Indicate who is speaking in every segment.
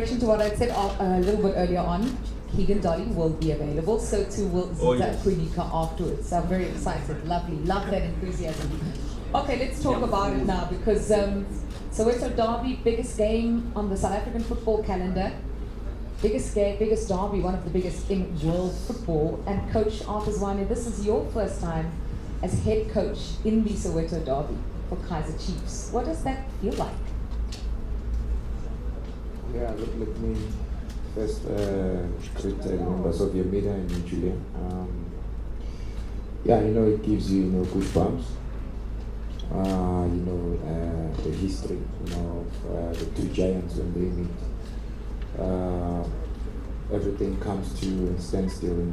Speaker 1: correction to what I said a little bit earlier on. Keagan Dolly will be available, so too will Zita Kunika afterwards. So I'm very excited. Lovely. Love that enthusiasm. Okay, let's talk about it now because Soweto Derby, biggest game on the South African football calendar. Biggest game, biggest derby, one of the biggest in world football. And Coach Zwane, this is your first time as head coach in the Soweto Derby for Kaizer Chiefs. What does that feel like?
Speaker 2: Yeah, let me first greet the members of your media and Julia. Yeah, it gives you, goosebumps. The history, of the two giants when they meet. Everything comes to a standstill in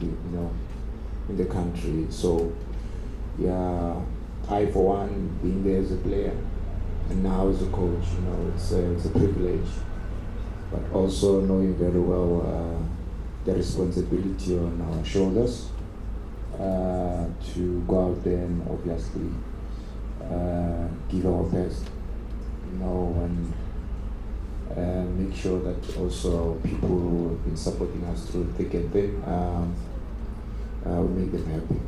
Speaker 2: the country. So, yeah, I for one, being there as a player, and now as a coach, it's a privilege. But also knowing very well the responsibility on our shoulders to go out there and obviously give our best, and make sure that also people who have been supporting us through thick and thin, we make them happy.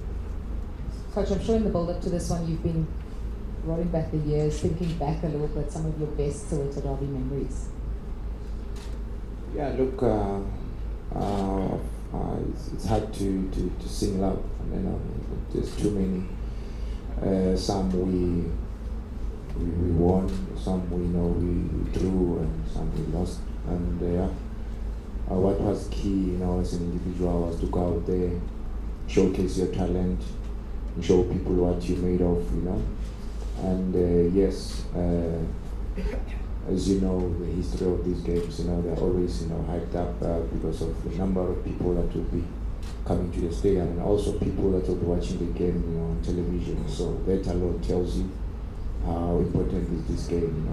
Speaker 1: Coach, I'm sure in the build-up to this one you've been rolling back the years, thinking back a little bit, some of your best Soweto Derby memories.
Speaker 2: Yeah, look, it's hard to sing loud. There's too many. Some we won, some we drew, and some we lost. And what was key, as an individual, was to go out there, showcase your talent, and show people what you're made of, And yes. As you know, the history of these games, they're always, hyped up because of the number of people that will be coming to the stadium and also people that will be watching the game, on television. So that alone tells you how important is this game,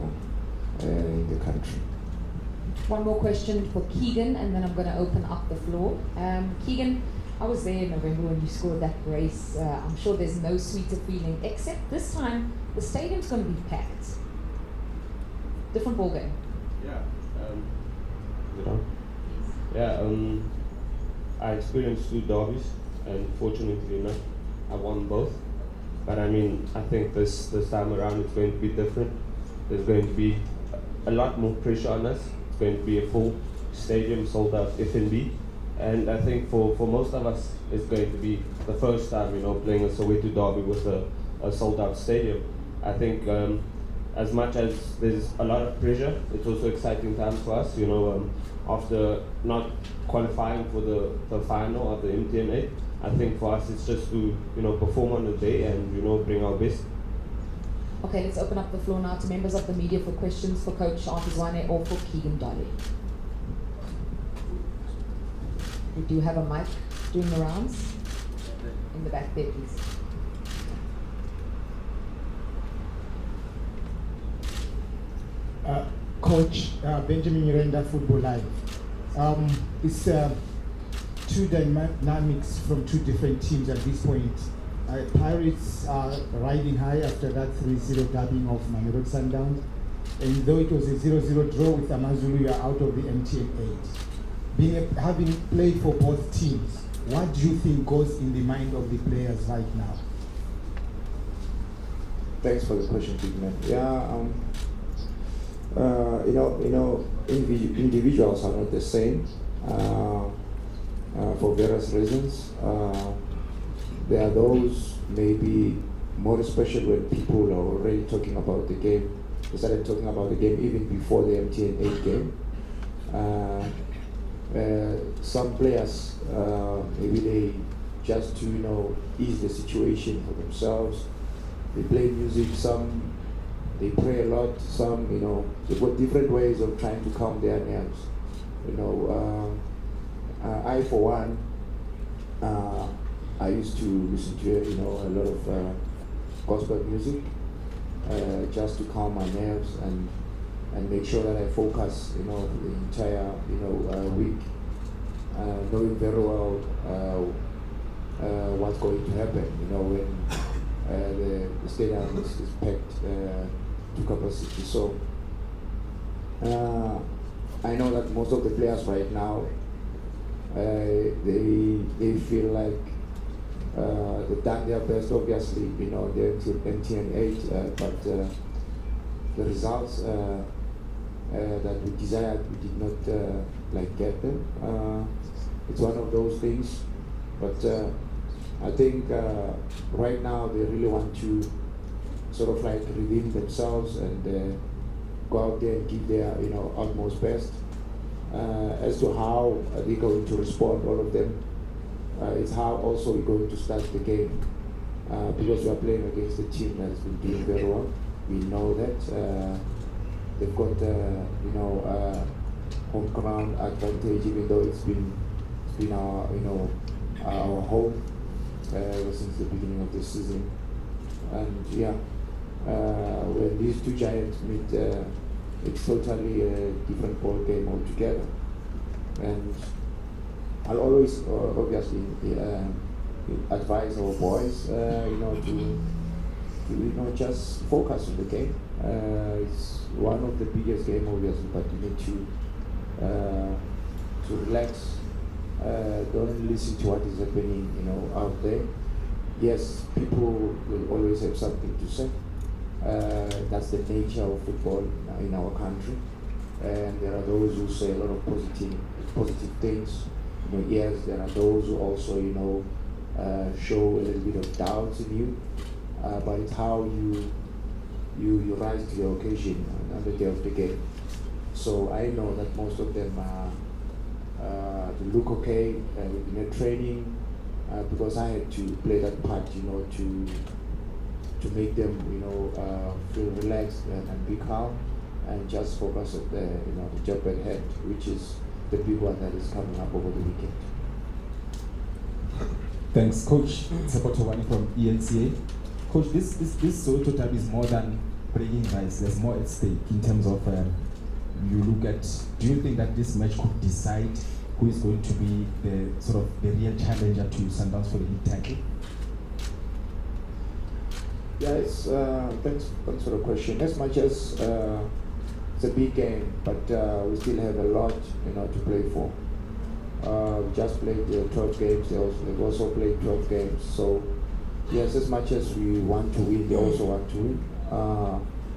Speaker 2: in the country.
Speaker 1: One more question for Keagan, and then I'm going to open up the floor. Keagan, I was there in November when you scored that brace. I'm sure there's no sweeter feeling, except this time the stadium's going to be packed. Different ball game.
Speaker 3: I experienced 2 derbies, and fortunately enough, I won both. But I think this time around it's going to be different. There's going to be a lot more pressure on us. It's going to be a full stadium, sold out F&B, and I think for most of us, it's going to be the first time, playing a Soweto Derby with a sold out stadium. I think. As much as there's a lot of pressure, it's also exciting times for us. After not qualifying for the final of the MTN8, I think for us it's just to perform on the day and bring our best.
Speaker 1: Okay, let's open up the floor now to members of the media for questions for Coach Zwane or for Keagan Dolly. We do have a mic doing the rounds in the back there, please.
Speaker 4: Coach Benjamin Yurenda, Football Live. It's two dynamics from two different teams at this point. Pirates are riding high after that 3-0 dubbing of Mamelodi Sundowns. And though it was a 0-0 draw with Amazulu, you are out of the MTN8. Having played for both teams, what do you think goes in the mind of the players right now?
Speaker 2: Thanks for the question, big man. Yeah, individuals are not the same for various reasons. There are those maybe more especially when people are already talking about the game. They started talking about the game even before the MTN8 game. Some players, maybe they just to ease the situation for themselves. They play music, some they pray a lot, some they've got different ways of trying to calm their nerves. I for one, I used to listen to a lot of gospel music just to calm my nerves and make sure that I focus the entire week, knowing very well what's going to happen when the stadium is packed to capacity. So I know that most of the players right now, they feel like they've done their best. Obviously, you know, they're to MTN 8, but the results that we desired, we did not like get them. It's one of those things, but I think right now they really want to sort of like redeem themselves and go out there and give their, you know, utmost best. As to how they're going to respond, all of them, it's how also we're going to start the game, because we are playing against a team that has been doing very well. We know that they've got you know, home ground advantage, even though it's been our, you know, our home ever since the beginning of the season. And yeah, when these two giants meet, it's totally a different ball game altogether. And I'll always obviously advise our boys, you know, to you know, just focus on the game. It's one of the biggest games, obviously, but you need to relax. Don't listen to what is happening, you know, out there. Yes, people will always have something to say. That's the nature of football in our country, and there are those who say a lot of positive things. You know, yes, there are those who also, you know, show a little bit of doubts in you, but it's how you rise to the occasion on the day of the game. So I know that most of them they look okay in their training, because I had to play that part, you know, to make them, you know, feel relaxed and be calm and just focus on the, you know, the job at hand, which is the big one that is coming up over the weekend.
Speaker 5: Thanks, Coach. Soweto Derby from ENCA. Coach, this Soweto Derby is more than breaking rights. There's more at stake in terms of you look at. Do you think that this match could decide who is going to be the sort of the real challenger to Sundowns for the league title?
Speaker 2: Yeah, it's thanks for the question. As much as it's a big game, but we still have a lot, you know, to play for. We just played 12 games. They've also played 12 games. So yes, as much as we want to win, they also want to win.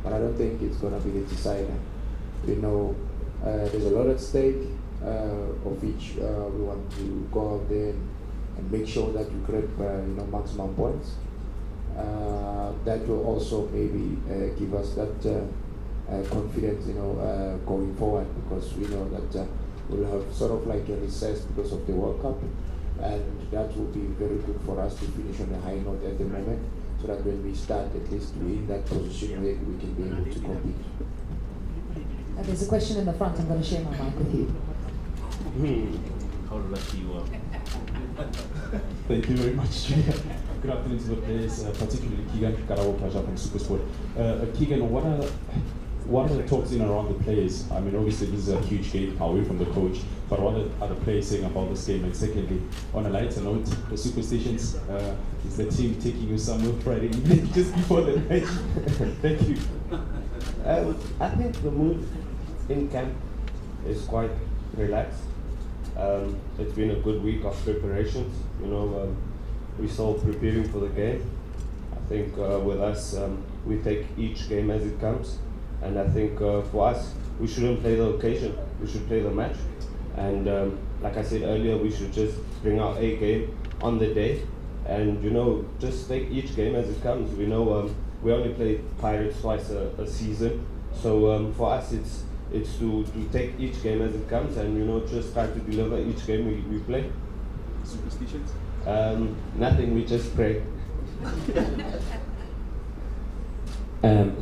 Speaker 2: But I don't think it's gonna be the decider. You know, there's a lot at stake, of which we want to go out there and make sure that we create, you know, maximum points. That will also maybe give us that confidence, you know, going forward, because we know that we'll have sort of like a recess because of the World Cup, and that will be very good for us to finish on a high note at the moment, so that when we start, at least we're in that position where we can be able to compete.
Speaker 1: There's a question in the front. I'm going to share my mic with you.
Speaker 6: How lucky you are.
Speaker 5: Thank you very much. Good afternoon to the players, particularly Keagan Dolly from Supersport. Keagan, what are the talks in around the players? I mean, obviously this is a huge game away from the coach, but what are the players saying about this game? And secondly, on a lighter note, the Superstitions, is the team taking you somewhere Friday evening just before the match? Thank you.
Speaker 3: I think the mood in camp is quite relaxed. It's been a good week of preparations. You know, we're still preparing for the game. I think with us, we take each game as it comes. And I think for us, we shouldn't play the occasion, we should play the match. And like I said earlier, we should just bring our A game on the day and, you know, just take each game as it comes. We know we only play Pirates twice a season. So for us, it's to take each game as it comes and, you know, just try to deliver each game we play.
Speaker 6: Superstitions?
Speaker 3: Nothing, we just pray.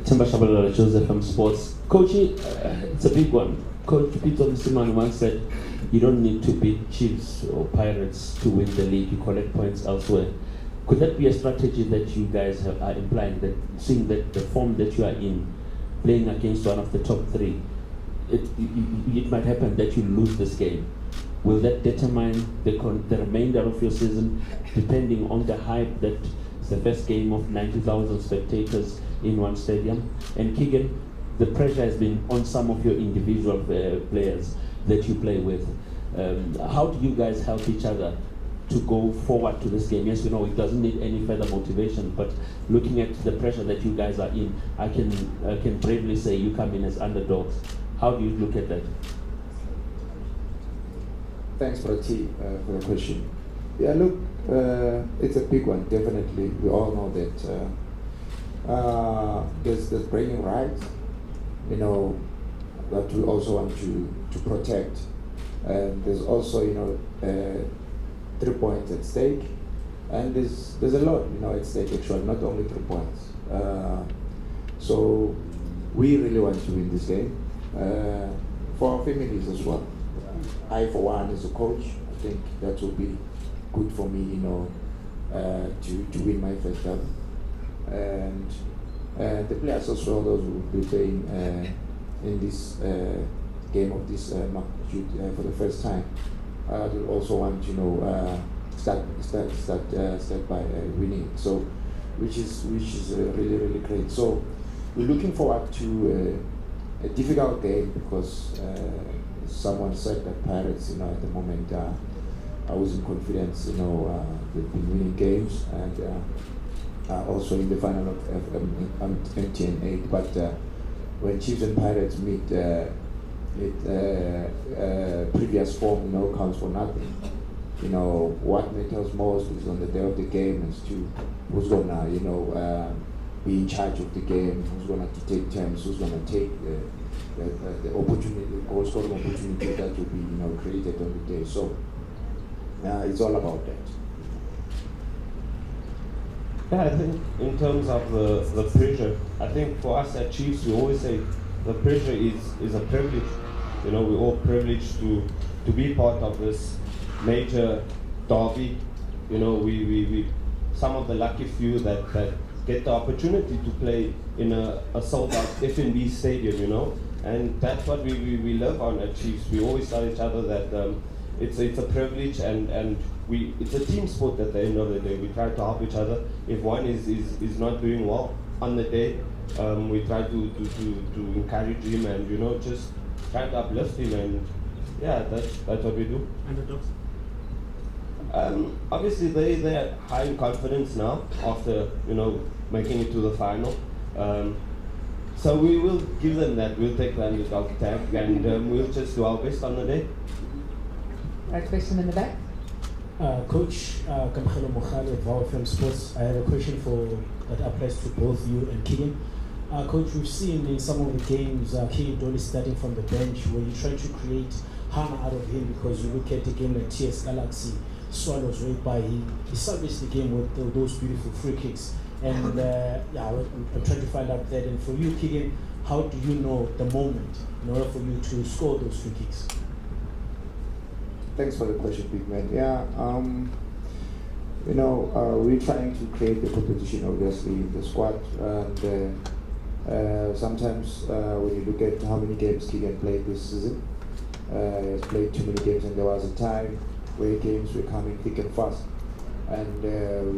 Speaker 7: Timber Shabalala, Joseph from Sports. Coach, it's a big one. Coach Peter Msimani once said, you don't need to beat Chiefs or Pirates to win the league, you collect points elsewhere. Could that be a strategy that you guys are implying, that seeing that the form that you are in, playing against one of the top three, it might happen that you lose this game? Will that determine the remainder of your season, depending on the hype that it's the first game of 90,000 spectators in one stadium? And Keagan, the pressure has been on some of your individual players that you play with. How do you guys help each other to go forward to this game? Yes, we know it doesn't need any further motivation, but looking at the pressure that you guys are in, I can bravely say you come in as underdogs. How do you look at that?
Speaker 2: Thanks, Prati, for the question. Yeah, look, it's a big one, definitely. We all know that there's bragging rights, you know, that we also want to protect. And there's also, you know, 3 points at stake. And there's a lot, you know, at stake actually, not only 3 points. So we really want to win this game for our families as well. I, for one, as a coach, I think that will be good for me, you know, to win my first derby. And the players as well, those who will be playing in this game of this magnitude for the first time, will also want, you know, start by winning. So, which is really great. So, we're looking forward to a difficult game because someone said that Pirates, you know, at the moment are losing confidence. You know, they've been winning games and also in the final of MTN 8. But when Chiefs and Pirates meet, previous form, you know, counts for nothing. You know, what matters most is on the day of the game as to who's gonna, you know, be in charge of the game, who's gonna take terms, who's gonna take the opportunity, the goal scoring opportunity that will be, you know, created on the day. So it's all about that.
Speaker 3: Yeah, I think in terms of the pressure, I think for us at Chiefs, we always say the pressure is a privilege. You know, we're all privileged to be part of this major derby. You know, we some of the lucky few that get the opportunity to play in a sold-out F&B stadium, you know, and that's what we live on at Chiefs. We always tell each other that it's a privilege and it's a team sport at the end of the day. We try to help each other. If one is not doing well on the day, we try to encourage him and, you know, just try to uplift him, and yeah, that's what we do.
Speaker 6: Underdogs?
Speaker 3: Obviously they're high in confidence now after, you know, making it to the final. So we will give them that. We'll take the underdog tag and we'll just do our best on the day.
Speaker 1: Right, question in the back.
Speaker 8: Coach Kamkhelo Mokhale, Vow FM Sports. I have a question that applies to both you and Keagan. Coach, we've seen in some of the games Keagan Dolly starting from the bench where you try to create harm out of him, because you look at a game like TS Galaxy, Swallows right by, he salvaged the game with those beautiful free kicks. And yeah, I'm trying to find out that. And for you, Keagan, how do you know the moment in order for you to score those free kicks?
Speaker 2: Thanks for the question, big man. Yeah, you know, we're trying to create the competition, obviously, in the squad. And sometimes when you look at how many games Keagan played this season, he has played too many games, and there was a time where games were coming thick and fast. And we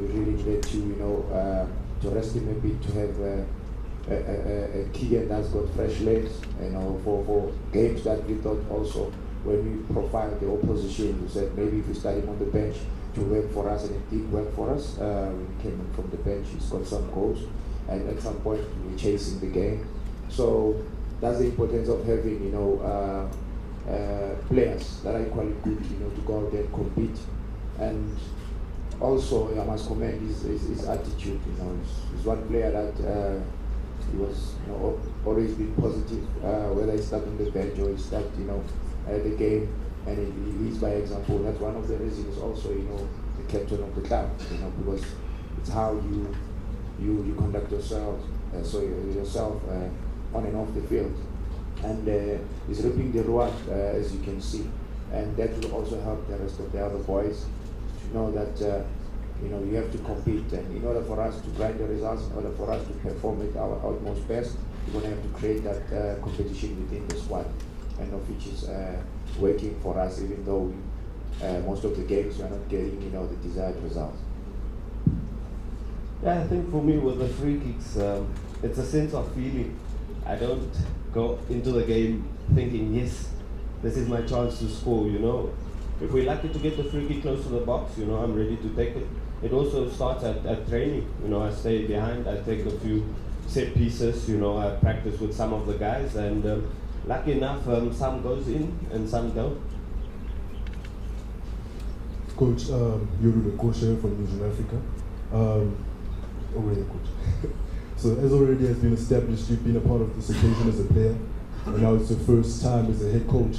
Speaker 2: really needed to, you know, to rest him a bit, to have a Keagan that's got fresh legs, you know, for games that we thought also, when we profiled the opposition, we said maybe if we start him on the bench to work for us, and it did work for us. When he came in from the bench, he's got some goals, and at some point we're chasing the game. So that's the importance of having, you know, players that are equally good, you know, to go out there and compete. And also, I must commend his attitude. You know, he's one player that he was, you know, always been positive, whether he started on the bench or he started, you know, the game, and he leads by example. That's one of the reasons also, you know, the captain of the club, you know, because it's how you conduct yourself, on and off the field. And he's reaping the reward, as you can see, and that will also help the rest of the other boys to know that you know, you have to compete, and in order for us to grind the results, in order for us to perform at our utmost best, we're going to have to create that competition within the squad, and of which is working for us, even though most of the games we are not getting, you know, the desired results.
Speaker 3: Yeah, I think for me with the free kicks, it's a sense of feeling. I don't go into the game thinking, yes, this is my chance to score, you know. If we're lucky to get the free kick close to the box, you know, I'm ready to take it. It also starts at training, you know, I stay behind, I take a few set pieces, you know, I practice with some of the guys, and lucky enough, some goes in and some don't.
Speaker 9: Coach, you're the coach here from New Zealand, Africa. Already a coach. So as already has been established, you've been a part of this occasion as a player, and now it's your first time as a head coach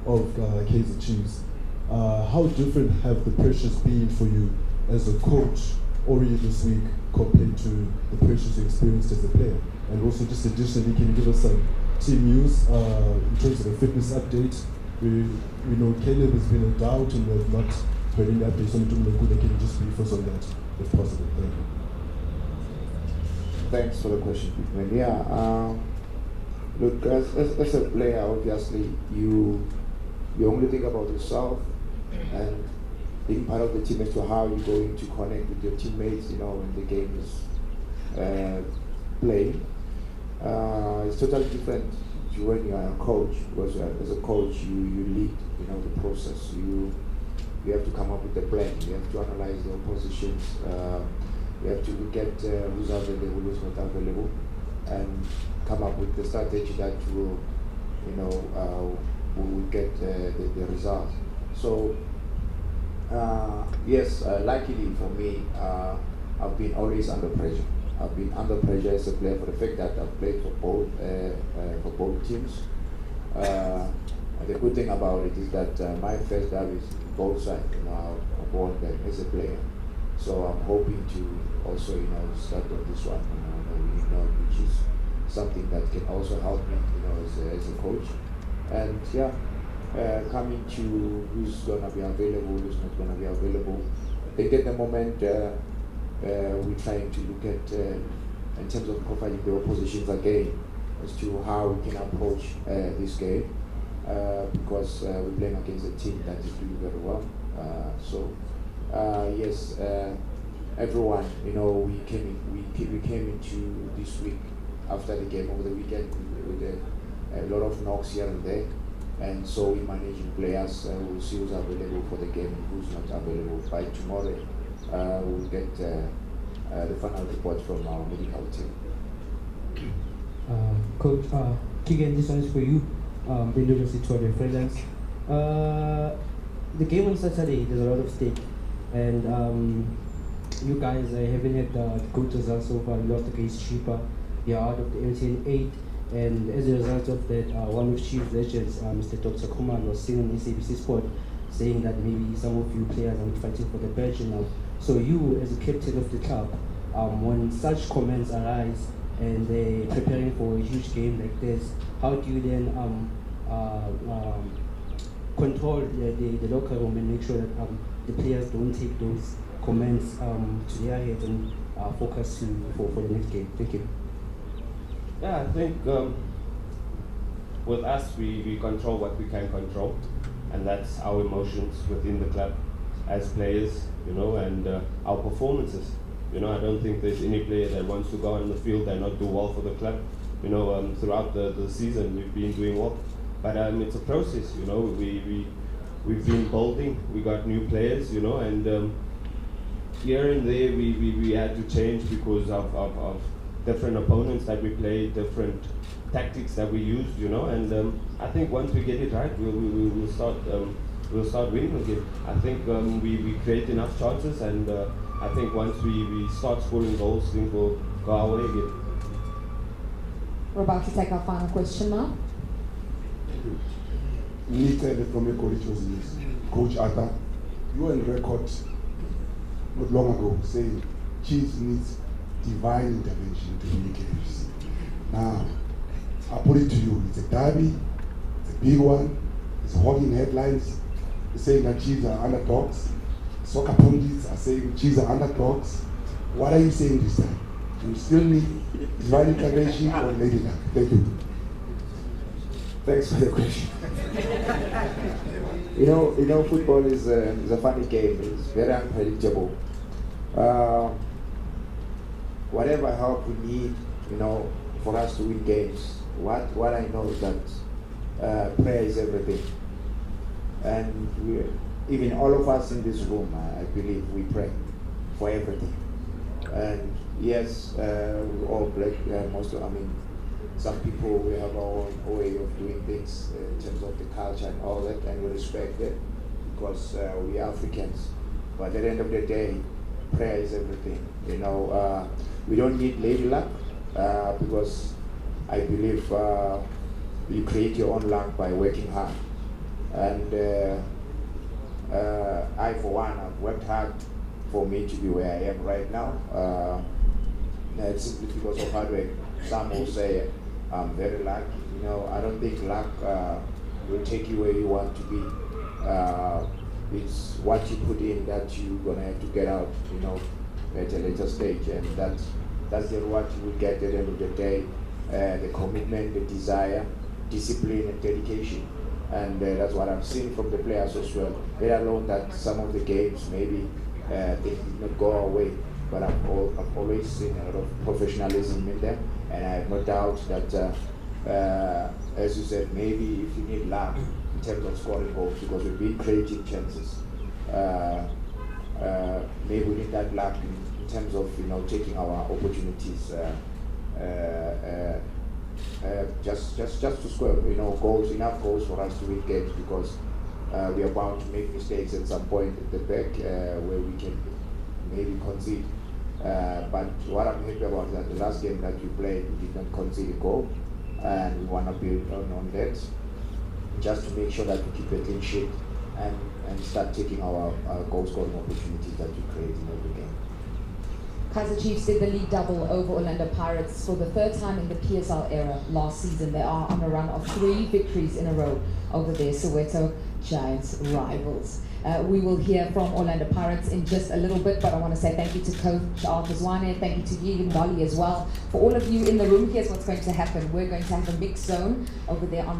Speaker 9: of Kaizer Chiefs. How different have the pressures been for you as a coach already this week compared to the pressures you experienced as a player? And also, just additionally, can you give us some team news in terms of a fitness update? We know Caleb has been in doubt and we have not heard any updates on Tumulekuda. Can you just brief us on that, if possible? Thank you.
Speaker 2: Thanks for the question, Pickman. Yeah, look, as a player, obviously, you only think about yourself and being part of the team as to how you're going to connect with your teammates, you know, when the game is playing. It's totally different to when you are a coach, because as a coach, you lead, you know, the process. You have to come up with a plan. You have to analyze the oppositions. You have to look at who's available, who's not available, and come up with the strategy that will, you know, will get the result. So, yes, luckily for me, I've been always under pressure. I've been under pressure as a player for the fact that I've played for both teams. And the good thing about it is that my first derby is both sides. You know, I've won them as a player. So I'm hoping to also, you know, start on this one, you know, which is something that can also help me, you know, as a coach. And yeah, coming to who's gonna be available, who's not gonna be available. I think at the moment we're trying to look at in terms of profiling the oppositions again as to how we can approach this game because we're playing against a team that is doing very well. Yes, everyone, you know, we came into this week after the game over the weekend with a lot of knocks here and there, and so we're managing players. We'll see who's available for the game and who's not available. By tomorrow, we'll get the final report from our medical team.
Speaker 10: Coach, Keagan, this one is for you. The University Tour de freelance. The game on Saturday, there's a lot of stake, and you guys haven't had good results so far. You lost against Chipa, you're out of the MTN 8, and as a result of that, one of Chiefs legends, Mr. Dr. Kuman, was seen on SABC Sport saying that maybe some of you players are not fighting for the badge now. So you, as a captain of the club, when such comments arise and they're preparing for a huge game like this, how do you then control the locker room and make sure that the players don't take those comments to their heads and focus for the next game? Thank you.
Speaker 3: Yeah, I think with us, we control what we can control, and that's our emotions within the club as players, you know, and our performances. You know, I don't think there's any player that wants to go on the field and not do well for the club. You know, throughout the season, we've been doing well, but it's a process. You know, we've been building. We got new players, you know, and here and there we had to change because of different opponents that we played, different tactics that we used, you know, and I think once we get it right, we'll start winning again. I think we create enough chances, and I think once we start scoring goals, things will go our way again.
Speaker 1: We're about to take our final question now.
Speaker 11: Needed from a coach was this. Coach Arthur, you were on record not long ago saying Chiefs needs divine intervention to win games. Now, I put it to you, it's a derby, it's a big one, it's hogging headlines, it's saying that Chiefs are underdogs. Soccer pundits are saying Chiefs are underdogs. What are you saying this time? Do you still need divine intervention or lady luck? Thank you.
Speaker 2: Thanks for the question. you know, football is a funny game. It's very unpredictable. Whatever help we need, you know, for us to win games, what I know is that prayer is everything, and even all of us in this room, I believe we pray for everything. And yes, we all break some people, we have our own way of doing things in terms of the culture and all that, and we respect it because we are Africans. But at the end of the day, prayer is everything. You know, we don't need lady luck because I believe you create your own luck by working hard. And I, for one, have worked hard for me to be where I am right now. It's simply because of hard work. Some will say I'm very lucky. You know, I don't think luck will take you where you want to be. It's what you put in that you're gonna have to get out, you know, at a later stage, and that's the reward you will get at the end of the day. The commitment, the desire, discipline, and dedication, and that's what I'm seeing from the players as well. Let alone that some of the games maybe they did not go our way, but I've always seen a lot of professionalism in them, and I have no doubt that, as you said, maybe if you need luck in terms of scoring goals, because we've been creating chances, maybe we need that luck in terms of, you know, taking our opportunities, just to score, you know, goals, enough goals for us to win games, because we are bound to make mistakes at some point at the back where we can maybe concede. But what I'm happy about is that the last game that we played, we did not concede a goal, and we want to build on that, just to make sure that we keep a clean sheet and start taking our goal scoring opportunities that we create in every game.
Speaker 1: Kaizer Chiefs did the league double over Orlando Pirates for the third time in the PSL era last season. They are on a run of 3 victories in a row over their Soweto Giants rivals. We will hear from Orlando Pirates in just a little bit, but I want to say thank you to Coach Zwane, thank you to Keagan Dolly as well. For all of you in the room, here's what's going to happen. We're going to have a mixed zone over there on my